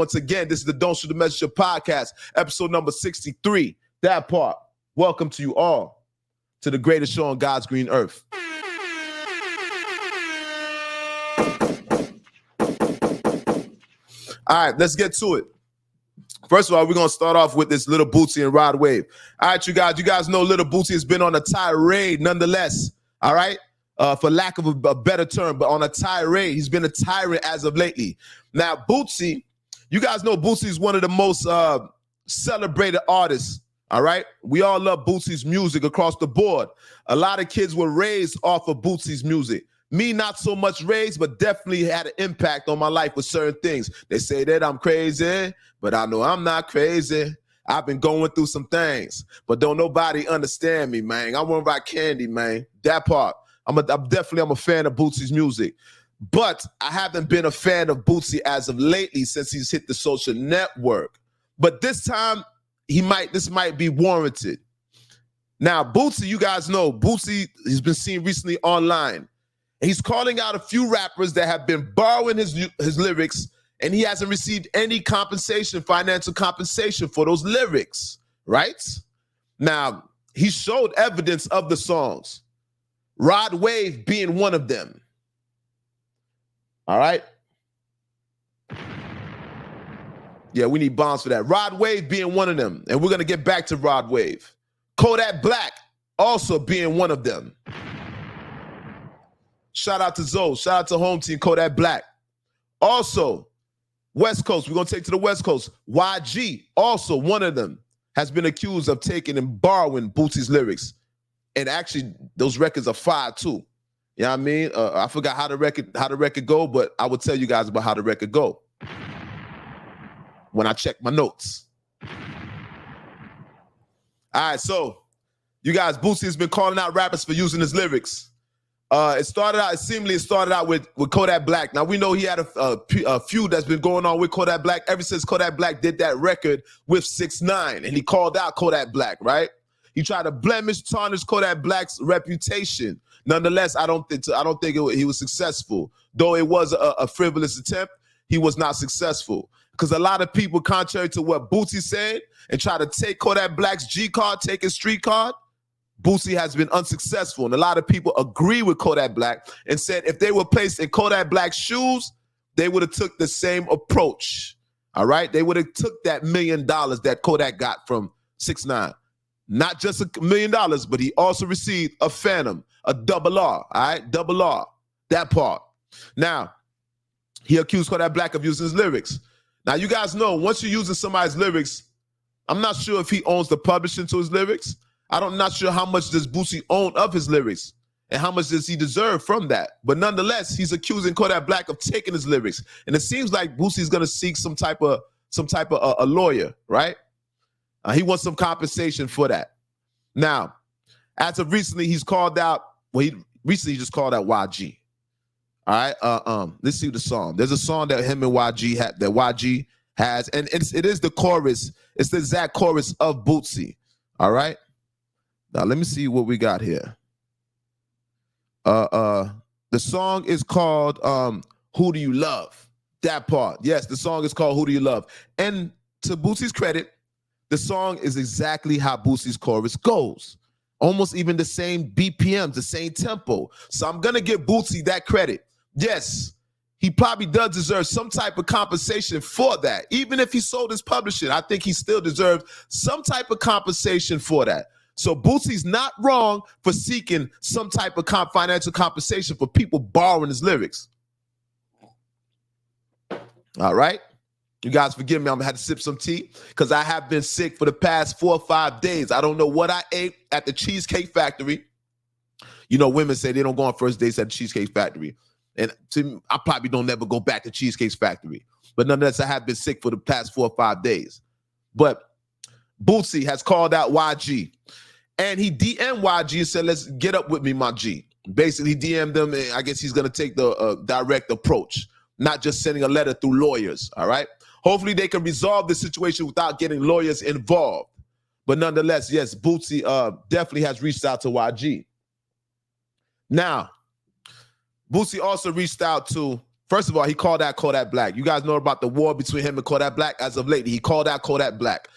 Once again, this is the Don't Shoot the Messenger podcast, episode number 63. That part. Welcome to you all to the greatest show on God's green earth. All right, let's get to it. First of all, we're going to start off with this Little Boosie and Rod Wave. All right, you guys know Little Boosie has been on a tirade nonetheless, all right? For lack of a better term, but on a tirade. He's been a tyrant as of lately. Now, Boosie, you guys know Boosie is one of the most celebrated artists, all right? We all love Boosie's music across the board. A lot of kids were raised off of Boosie's music. Me, not so much raised, but definitely had an impact on my life with certain things. They say that I'm crazy, but I know I'm not crazy. I've been going through some things, but don't nobody understand me, man. I want to rock candy, man. That part. I'm a fan of Boosie's music. But I haven't been a fan of Boosie as of lately since he's hit the social network. But this time, this might be warranted. Now, Boosie, you guys know, Boosie, he's been seen recently online. He's calling out a few rappers that have been borrowing his lyrics, and he hasn't received any compensation, financial compensation for those lyrics, right? Now, he showed evidence of the songs, Rod Wave being one of them. All right? Yeah, we need bombs for that. Rod Wave being one of them, and we're going to get back to Rod Wave. Kodak Black also being one of them. Shout out to Zoe. Shout out to home team Kodak Black. Also, West Coast. We're going to take to the West Coast. YG, also one of them, has been accused of taking and borrowing Boosie's lyrics. And actually, those records are fire too. You know what I mean? I forgot how the record go, but I will tell you guys about how the record go when I check my notes. All right, so you guys, Boosie has been calling out rappers for using his lyrics. It seemingly started out with Kodak Black. Now, we know he had a feud that's been going on with Kodak Black ever since Kodak Black did that record with 6ix9ine, and he called out Kodak Black, right? He tried to tarnish Kodak Black's reputation. Nonetheless, I don't think he was successful. Though it was a frivolous attempt, he was not successful. Because a lot of people, contrary to what Boosie said, and try to take Kodak Black's G card, take his street card, Boosie has been unsuccessful. And a lot of people agree with Kodak Black and said if they were placed in Kodak Black's shoes, they would have took the same approach. All right? They would have took that $1 million that Kodak got from 6ix9ine. Not just $1 million, but he also received a phantom, a double R, all right? Double R, that part. Now, he accused Kodak Black of using his lyrics. Now, you guys know, once you're using somebody's lyrics, I'm not sure if he owns the publishing to his lyrics. I'm not sure how much does Boosie own of his lyrics and how much does he deserve from that. But nonetheless, he's accusing Kodak Black of taking his lyrics. And it seems like Boosie's going to seek some type of a lawyer, right? He wants some compensation for that. Now, as of recently, he's called out, he just called out YG. All right, let's see the song. There's a song that him and YG has, and it is the chorus. It's the exact chorus of Boosie. All right. Now let me see what we got here. The song is called "Who Do You Love?" That part. Yes, the song is called "Who Do You Love?" And to Boosie's credit, the song is exactly how Boosie's chorus goes. Almost even the same BPMs, the same tempo. So I'm going to give Boosie that credit. Yes, he probably does deserve some type of compensation for that. Even if he sold his publishing, I think he still deserves some type of compensation for that. So Boosie's not wrong for seeking some type of financial compensation for people borrowing his lyrics. All right? You guys forgive me, I'm gonna have to sip some tea because I have been sick for the past 4 or 5 days. I don't know what I ate at the Cheesecake Factory. You know, women say they don't go on first dates at the Cheesecake Factory. And I probably don't ever go back to Cheesecake Factory. But nonetheless, I have been sick for the past 4 or 5 days. But Boosie has called out YG. And he DM'd YG and said, let's get up with me, my G. Basically, he DM'd them, and I guess he's gonna take the direct approach, not just sending a letter through lawyers, all right? Hopefully they can resolve the situation without getting lawyers involved. But nonetheless, yes, Boosie definitely has reached out to YG. Now, Boosie also reached out to First of all, he called out Kodak Black. You guys know about the war between him and Kodak Black as of lately. He called out Kodak Black.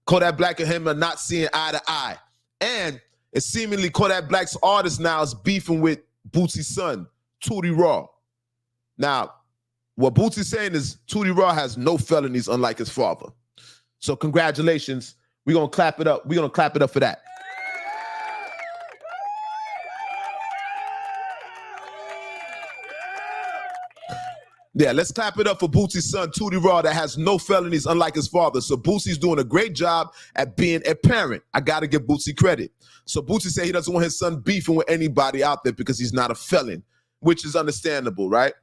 Kodak Black and him are not seeing eye to eye. And it's seemingly Kodak Black's artist now is beefing with Boosie's son, Tootie Raw. Now, what Boosie's saying is Tootie Raw has no felonies, unlike his father. So congratulations. We're going to clap it up. We're going to clap it up for that. Yeah, let's clap it up for Boosie's son, Tootie Raw, that has no felonies, unlike his father. So Boosie's doing a great job at being a parent. I got to give Boosie credit. So Boosie said he doesn't want his son beefing with anybody out there because he's not a felon, which is understandable, right?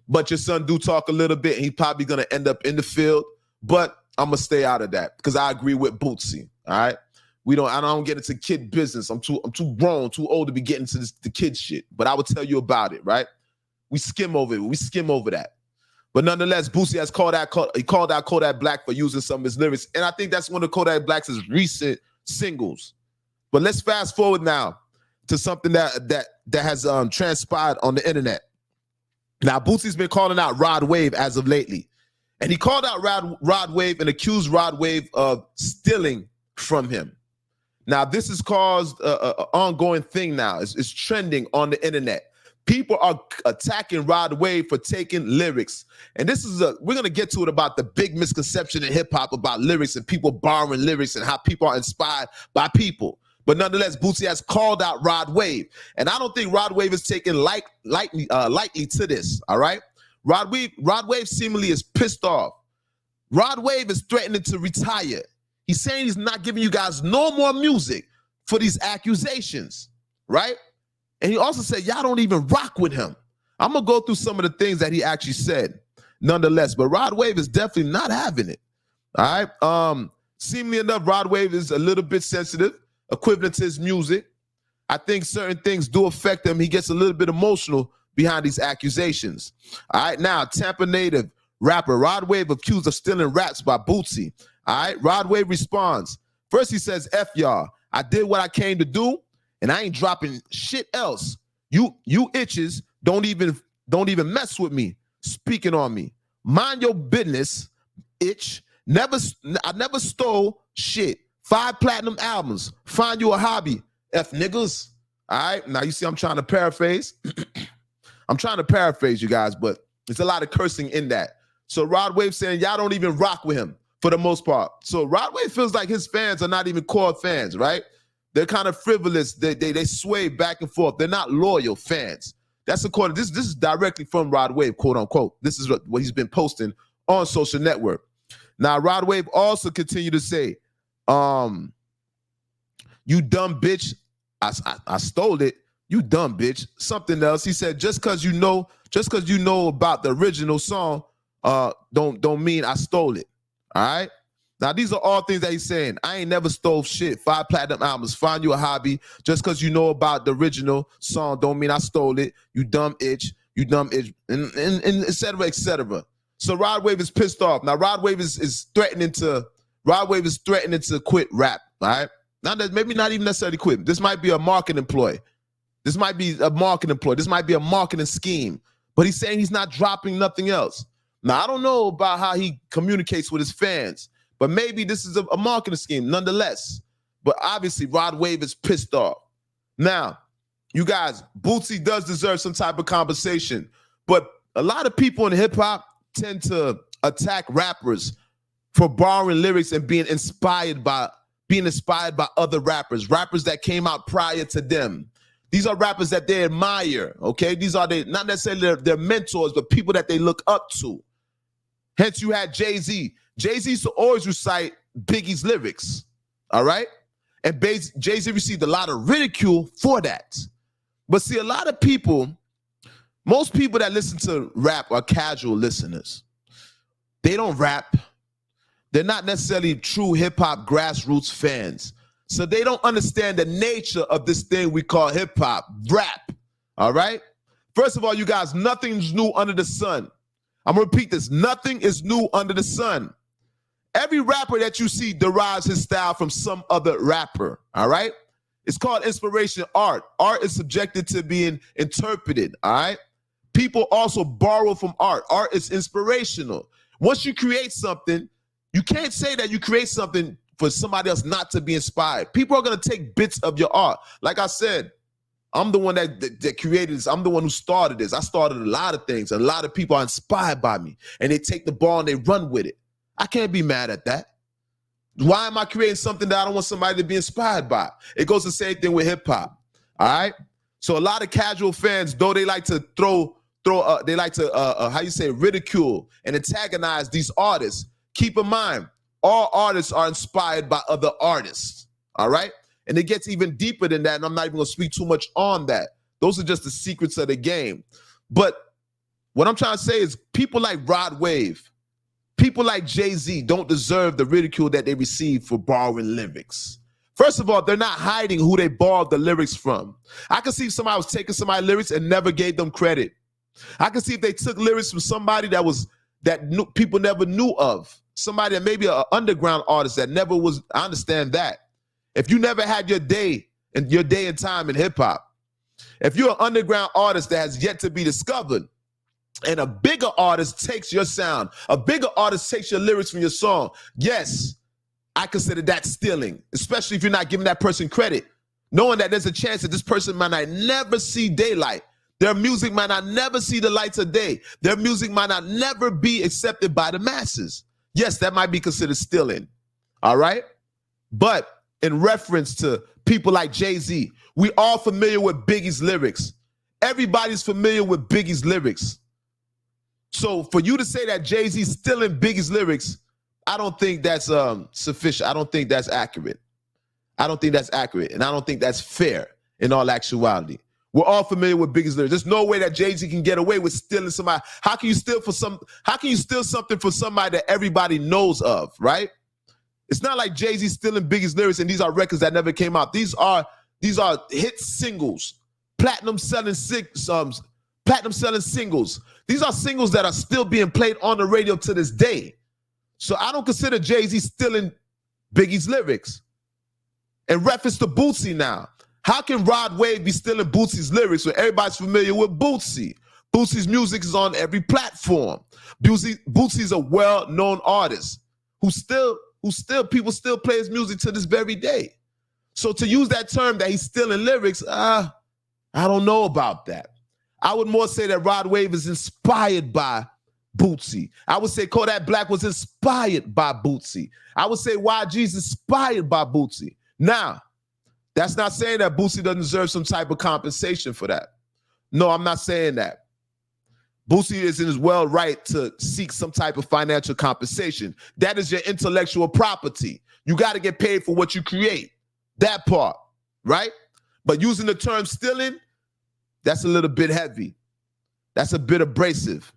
But your son do talk a little bit, and he's probably going to end up in the field. But I'm going to stay out of that because I agree with Boosie, all right? I don't get into kid business. I'm too grown, too old to be getting into the kid shit. But I will tell you about it, right? We skim over it. We skim over that. But nonetheless, Boosie has called out Kodak Black for using some of his lyrics. And I think that's one of Kodak Black's recent singles. But let's fast forward now to something that has transpired on the internet. Now, Boosie's been calling out Rod Wave as of lately. And he called out Rod Wave and accused Rod Wave of stealing from him. Now, this has caused an ongoing thing now. It's trending on the internet. People are attacking Rod Wave for taking lyrics. And this is we're going to get to it about the big misconception in hip hop about lyrics and people borrowing lyrics and how people are inspired by people. But nonetheless, Boosie has called out Rod Wave. And I don't think Rod Wave is taking lightly to this, all right? Rod Wave seemingly is pissed off. Rod Wave is threatening to retire. He's saying he's not giving you guys no more music for these accusations, right? And he also said, y'all don't even rock with him. I'm going to go through some of the things that he actually said, nonetheless. But Rod Wave is definitely not having it, all right? Seemingly enough, Rod Wave is a little bit sensitive, equivalent to his music. I think certain things do affect him. He gets a little bit emotional behind these accusations. All right, now, Tampa native rapper Rod Wave accused of stealing raps by Boosie. All right, Rod Wave responds. First, he says, F y'all. I did what I came to do, and I ain't dropping shit else. You itches don't even mess with me, speaking on me. Mind your business, itch. I never stole shit. 5 platinum albums. Find you a hobby, F niggas. All right, now you see I'm trying to paraphrase. I'm trying to paraphrase you guys, but there's a lot of cursing in that. So Rod Wave saying y'all don't even rock with him for the most part. So Rod Wave feels like his fans are not even core fans, right? They're kind of frivolous. They sway back and forth. They're not loyal fans. That's according. This is directly from Rod Wave, quote unquote. This is what he's been posting on social network. Now Rod Wave also continued to say, you dumb bitch, I stole it. You dumb bitch. Something else. He said, just because you know about the original song, don't mean I stole it. All right. Now, these are all things that he's saying. I ain't never stole shit. 5 platinum albums. Find you a hobby. Just because you know about the original song don't mean I stole it. You dumb itch. You dumb itch. And et cetera, et cetera. So Rod Wave is pissed off. Now, Rod Wave is threatening to quit rap. All right. Now, maybe not even necessarily quit. This might be a marketing ploy. This might be a marketing scheme. But he's saying he's not dropping nothing else. Now, I don't know about how he communicates with his fans, but maybe this is a marketing scheme nonetheless. But obviously, Rod Wave is pissed off. Now, you guys, Boosie does deserve some type of compensation. But a lot of people in hip-hop tend to attack rappers for borrowing lyrics and being inspired by other rappers that came out prior to them. These are rappers that they admire, okay? These are not necessarily their mentors, but people that they look up to. Hence, you had Jay-Z. Jay-Z used to always recite Biggie's lyrics, all right? And Jay-Z received a lot of ridicule for that. But see, a lot of people, most people that listen to rap are casual listeners. They don't rap. They're not necessarily true hip-hop grassroots fans. So they don't understand the nature of this thing we call hip-hop, rap, all right? First of all, you guys, nothing's new under the sun. I'm going to repeat this. Nothing is new under the sun. Every rapper that you see derives his style from some other rapper, all right? It's called inspiration art. Art is subjected to being interpreted, all right? People also borrow from art. Art is inspirational. Once you create something, you can't say that you create something for somebody else not to be inspired. People are going to take bits of your art. Like I said, I'm the one that created this. I'm the one who started this. I started a lot of things. A lot of people are inspired by me, and they take the ball and they run with it. I can't be mad at that. Why am I creating something that I don't want somebody to be inspired by? It goes the same thing with hip hop. All right. So a lot of casual fans, though they like to ridicule and antagonize these artists. Keep in mind, all artists are inspired by other artists. All right. And it gets even deeper than that. And I'm not even going to speak too much on that. Those are just the secrets of the game. But what I'm trying to say is people like Rod Wave, people like Jay-Z don't deserve the ridicule that they receive for borrowing lyrics. First of all, they're not hiding who they borrowed the lyrics from. I can see if somebody was taking somebody's lyrics and never gave them credit. I can see if they took lyrics from somebody that people never knew of. Somebody that maybe an underground artist that never was. I understand that. If you never had your day and time in hip hop, if you're an underground artist that has yet to be discovered, and a bigger artist takes your sound, a bigger artist takes your lyrics from your song, yes, I consider that stealing, especially if you're not giving that person credit, knowing that there's a chance that this person might not never see daylight. Their music might not never see the lights of day. Their music might not never be accepted by the masses. Yes, that might be considered stealing, all right? But in reference to people like Jay-Z, we all familiar with Biggie's lyrics. Everybody's familiar with Biggie's lyrics. So for you to say that Jay-Z's stealing Biggie's lyrics, I don't think that's sufficient. I don't think that's accurate. I don't think that's accurate, and I don't think that's fair in all actuality. We're all familiar with Biggie's lyrics. There's no way that Jay-Z can get away with stealing somebody. How can you steal something from somebody that everybody knows of, right? It's not like Jay-Z stealing Biggie's lyrics and these are records that never came out. These are hit singles, platinum selling singles. These are singles that are still being played on the radio to this day. So I don't consider Jay-Z stealing Biggie's lyrics. In reference to Boosie now, how can Rod Wave be stealing Boosie's lyrics when everybody's familiar with Boosie? Boosie's music is on every platform. Boosie's a well-known artist who people still play his music to this very day. So to use that term that he's stealing lyrics, I don't know about that. I would more say that Rod Wave is inspired by Boosie. I would say Kodak Black was inspired by Boosie. I would say YG's inspired by Boosie. Now, that's not saying that Boosie doesn't deserve some type of compensation for that. No, I'm not saying that. Boosie is in his well right to seek some type of financial compensation. That is your intellectual property. You got to get paid for what you create. That part, right? But using the term stealing, that's a little bit heavy. That's a bit abrasive,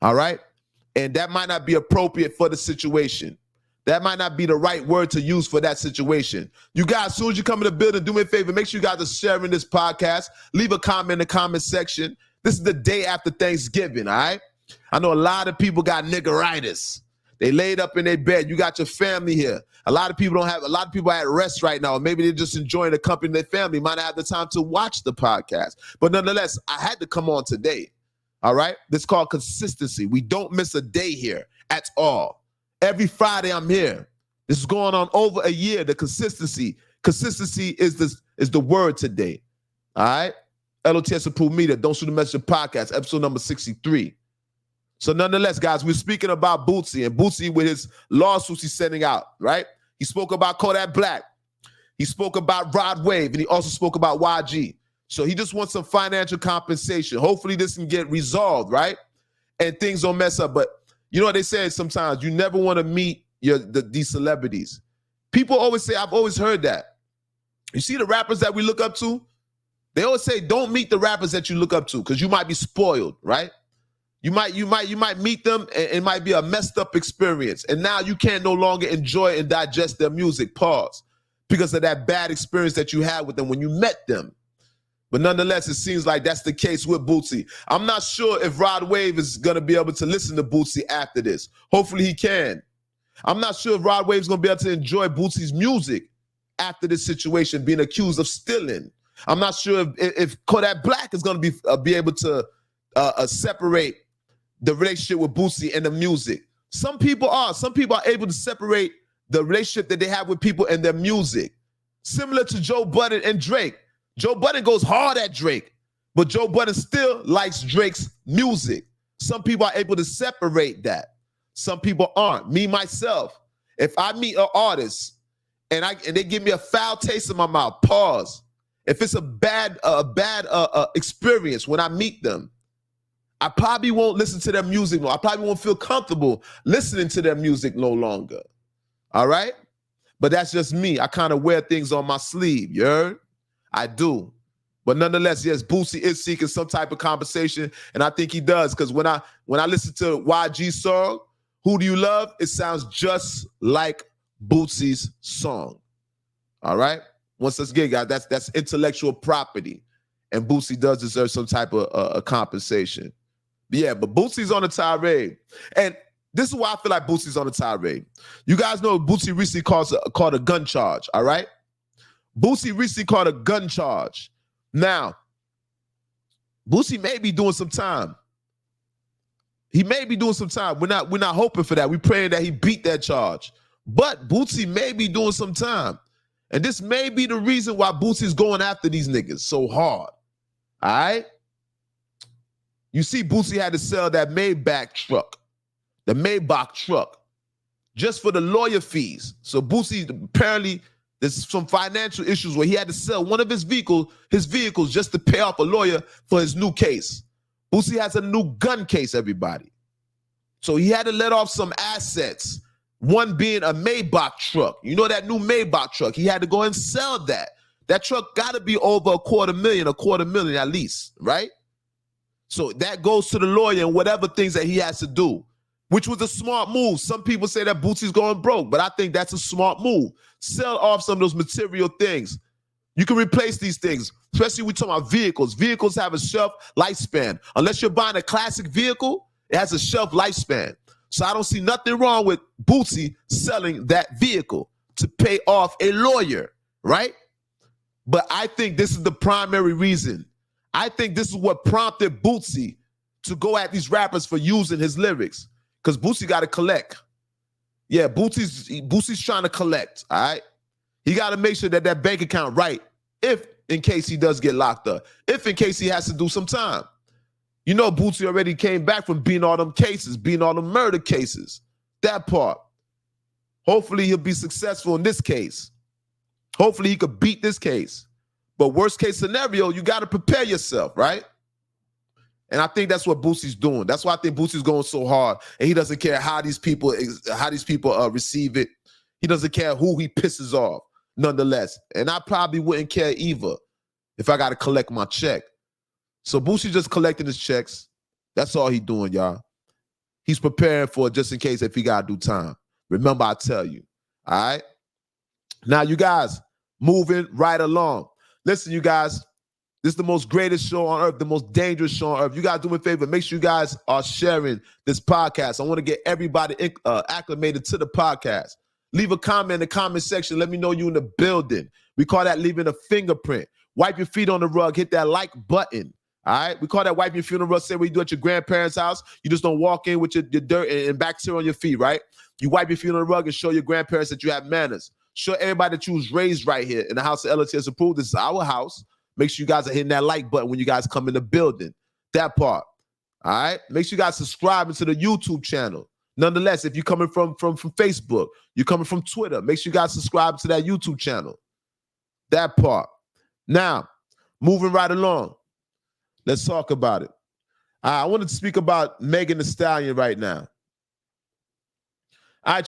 all right? And that might not be appropriate for the situation. That might not be the right word to use for that situation. You guys, as soon as you come in the building, do me a favor. Make sure you guys are sharing this podcast. Leave a comment in the comment section. This is the day after Thanksgiving, all right? I know a lot of people got niggeritis. They laid up in their bed. You got your family here. A lot of people are at rest right now. Maybe they're just enjoying the company of their family. Might not have the time to watch the podcast. But nonetheless, I had to come on today, all right? This is called consistency. We don't miss a day here at all. Every Friday I'm here. This is going on over a year. The consistency is the word today. All right? L.O.T.S approved media. Don't Shoot the Messenger podcast, episode number 63. So nonetheless, guys, we're speaking about Boosie and Boosie with his lawsuits he's sending out, right? He spoke about Kodak Black. He spoke about Rod Wave, and he also spoke about YG. So he just wants some financial compensation. Hopefully this can get resolved, right? And things don't mess up. But you know what they say sometimes, you never want to meet these celebrities. People always say, I've always heard that. You see the rappers that we look up to? They always say, don't meet the rappers that you look up to because you might be spoiled, right? You might meet them and it might be a messed up experience. And now you can't no longer enjoy and digest their music, pause, because of that bad experience that you had with them when you met them. But nonetheless, it seems like that's the case with Boosie. I'm not sure if Rod Wave is going to be able to listen to Boosie after this. Hopefully he can. I'm not sure if Rod Wave is going to be able to enjoy Boosie's music after this situation, being accused of stealing. I'm not sure if Kodak Black is going to be able to separate the relationship with Boosie and the music. Some people are able to separate the relationship that they have with people and their music. Similar to Joe Budden and Drake. Joe Budden goes hard at Drake, but Joe Budden still likes Drake's music. Some people are able to separate that. Some people aren't. Me, myself, if I meet an artist and they give me a foul taste in my mouth, pause. If it's a bad experience when I meet them, I probably won't listen to their music no. I probably won't feel comfortable listening to their music no longer. All right? But that's just me. I kind of wear things on my sleeve, you heard? I do. But nonetheless, yes, Boosie is seeking some type of compensation, and I think he does, because when I listen to YG's song, Who Do You Love? It sounds just like Boosie's song. All right? Once again, guys, that's intellectual property, and Boosie does deserve some type of compensation. But yeah, but Boosie's on a tirade, and this is why I feel like Boosie's on a tirade. You guys know Boosie recently called a gun charge, all right? Boosie recently called a gun charge. Now, Boosie may be doing some time. He may be doing some time. We're not hoping for that. We're praying that he beat that charge. But Boosie may be doing some time. And this may be the reason why Boosie's going after these niggas so hard. All right? You see, Boosie had to sell that Maybach truck, the Maybach truck, just for the lawyer fees. So Boosie, apparently, there's some financial issues where he had to sell one of his vehicles just to pay off a lawyer for his new case. Boosie has a new gun case, everybody. So he had to let off some assets, one being a Maybach truck. You know that new Maybach truck? He had to go and sell that. That truck got to be over $250,000 at least, right? So that goes to the lawyer and whatever things that he has to do, which was a smart move. Some people say that Boosie's going broke, but I think that's a smart move. Sell off some of those material things. You can replace these things, especially when we talk about vehicles. Vehicles have a shelf lifespan. Unless you're buying a classic vehicle, it has a shelf lifespan. So I don't see nothing wrong with Boosie selling that vehicle to pay off a lawyer, right? But I think this is the primary reason. I think this is what prompted Boosie to go at these rappers for using his lyrics. Because Boosie got to collect. Yeah, Boosie's trying to collect, all right? He got to make sure that that bank account right, if in case he does get locked up, if in case he has to do some time. You know, Boosie already came back from beating all them cases, beating all them murder cases. That part. Hopefully he'll be successful in this case. Hopefully he could beat this case. But worst case scenario, you got to prepare yourself, right? And I think that's what Boosie's doing. That's why I think Boosie's going so hard, and he doesn't care how these people receive it. He doesn't care who he pisses off, nonetheless. And I probably wouldn't care either if I got to collect my check. So Boosie just collecting his checks. That's all he doing, y'all. He's preparing for it just in case if he got to do time. Remember, I tell you. All right? Now, you guys, moving right along. Listen, you guys, this is the most greatest show on earth, the most dangerous show on earth. You guys do me a favor. Make sure you guys are sharing this podcast. I want to get everybody acclimated to the podcast. Leave a comment in the comment section. Let me know you in the building. We call that leaving a fingerprint. Wipe your feet on the rug. Hit that like button. All right? We call that wiping your feet on the rug. Say what you do at your grandparents' house. You just don't walk in with your dirt and bacteria on your feet, right? You wipe your feet on the rug and show your grandparents that you have manners. Show everybody that you was raised right here in the house of L.O.T.S approved. This is our house. Make sure you guys are hitting that like button when you guys come in the building. That part. All right? Make sure you guys subscribe to the YouTube channel. Nonetheless, if you're coming from Facebook, you're coming from Twitter, make sure you guys subscribe to that YouTube channel. That part. Now, moving right along. Let's talk about it. I wanted to speak about Megan Thee Stallion right now.